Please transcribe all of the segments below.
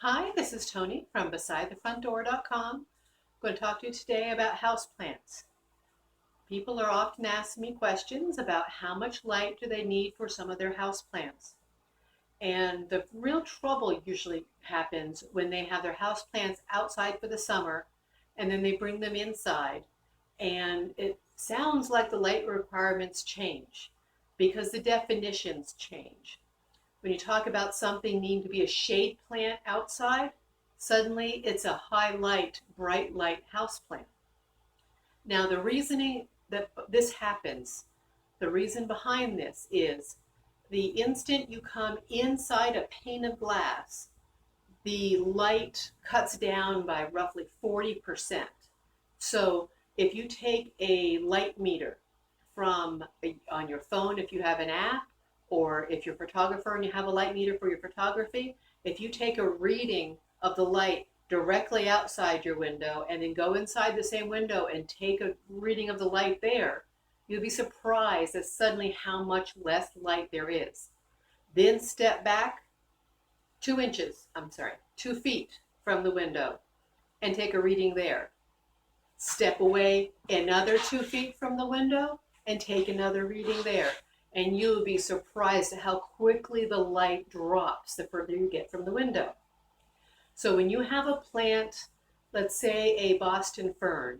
Hi, this is Tony from BesideTheFrontDoor.com. I'm going to talk to you today about houseplants. People are often asking me questions about how much light do they need for some of their houseplants. And the real trouble usually happens when they have their houseplants outside for the summer and then they bring them inside. And it sounds like the light requirements change because the definitions change. When you talk about something needing to be a shade plant outside, suddenly it's a high light, bright light house plant. Now, the reasoning that this happens, the reason behind this is the instant you come inside a pane of glass, the light cuts down by roughly 40%. So if you take a light meter on your phone, if you have an app, or if you're a photographer and you have a light meter for your photography, if you take a reading of the light directly outside your window and then go inside the same window and take a reading of the light there, you'll be surprised at suddenly how much less light there is. Then step back 2 feet from the window and take a reading there. Step away another 2 feet from the window and take another reading there. And you'll be surprised at how quickly the light drops the further you get from the window. So when you have a plant, let's say a Boston fern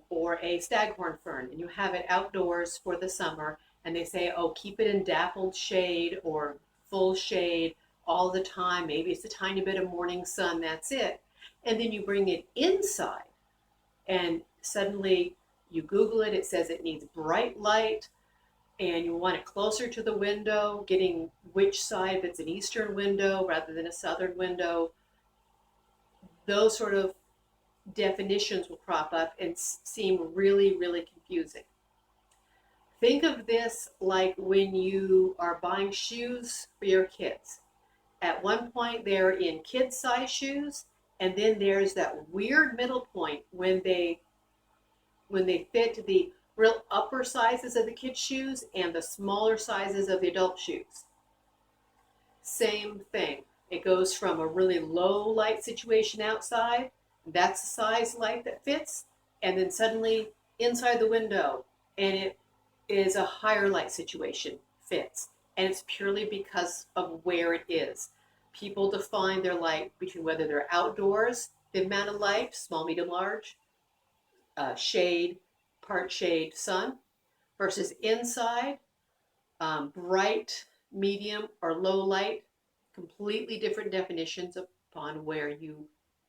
or a staghorn fern, and you have it outdoors for the summer, and they say, oh, keep it in dappled shade or full shade all the time. Maybe it's a tiny bit of morning sun, that's it. And then you bring it inside, and suddenly you Google it, it says it needs bright light, and you want it closer to the window, getting which side, if it's an eastern window rather than a southern window. Those sort of definitions will crop up and seem really, really confusing. Think of this like when you are buying shoes for your kids. At one point, they're in kid-size shoes, and then there's that weird middle point when they fit the real upper sizes of the kids' shoes and the smaller sizes of the adult shoes. Same thing. It goes from a really low light situation outside, that's the size light that fits, and then suddenly inside the window, and it is a higher light situation fits. And it's purely because of where it is. People define their light between whether they're outdoors, the amount of light, small, medium, large, shade, part shade, sun, versus inside, bright, medium, or low light, completely different definitions upon where you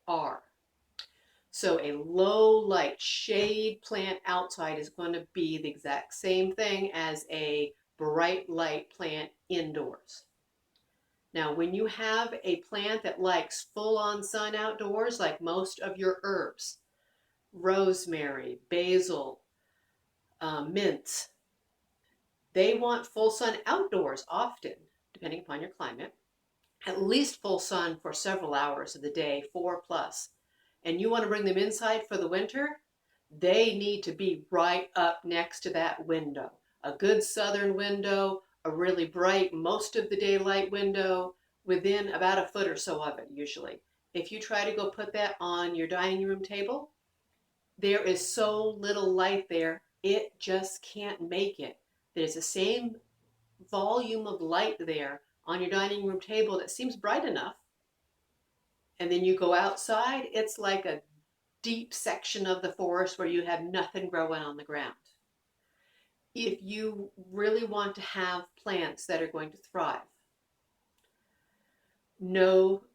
are. So a low light shade plant outside is going to be the exact same thing as a bright light plant indoors. Now, when you have a plant that likes full-on sun outdoors, like most of your herbs, rosemary, basil, mint, they want full sun outdoors often, depending upon your climate, at least full sun for several hours of the day, 4+. And you want to bring them inside for the winter, they need to be right up next to that window. A good southern window, a really bright, most of the daylight window, within about a foot or so of it usually. If you try to go put that on your dining room table, there is so little light there, it just can't make it. There's the same volume of light there on your dining room table that seems bright enough. And then you go outside, it's like a deep section of the forest where you have nothing growing on the ground. If you really want to have plants that are going to thrive,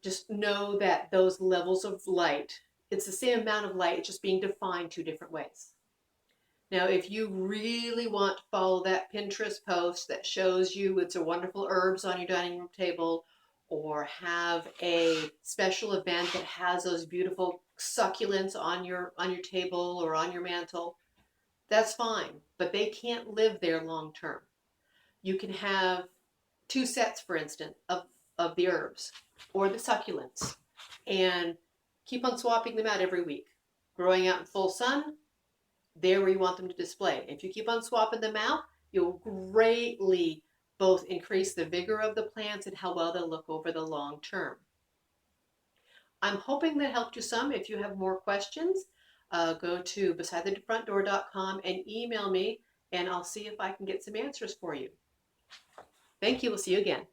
just know that those levels of light, it's the same amount of light, it's just being defined two different ways. Now, if you really want to follow that Pinterest post that shows you it's a wonderful herbs on your dining room table, or have a special event that has those beautiful succulents on your table or on your mantle, that's fine, but they can't live there long term. You can have 2 sets, for instance, of the herbs or the succulents, and keep on swapping them out every week. Growing out in full sun, there where you want them to display. If you keep on swapping them out, you'll greatly both increase the vigor of the plants and how well they'll look over the long term. I'm hoping that helped you some. If you have more questions, go to besidethefrontdoor.com and email me, and I'll see if I can get some answers for you. Thank you. We'll see you again.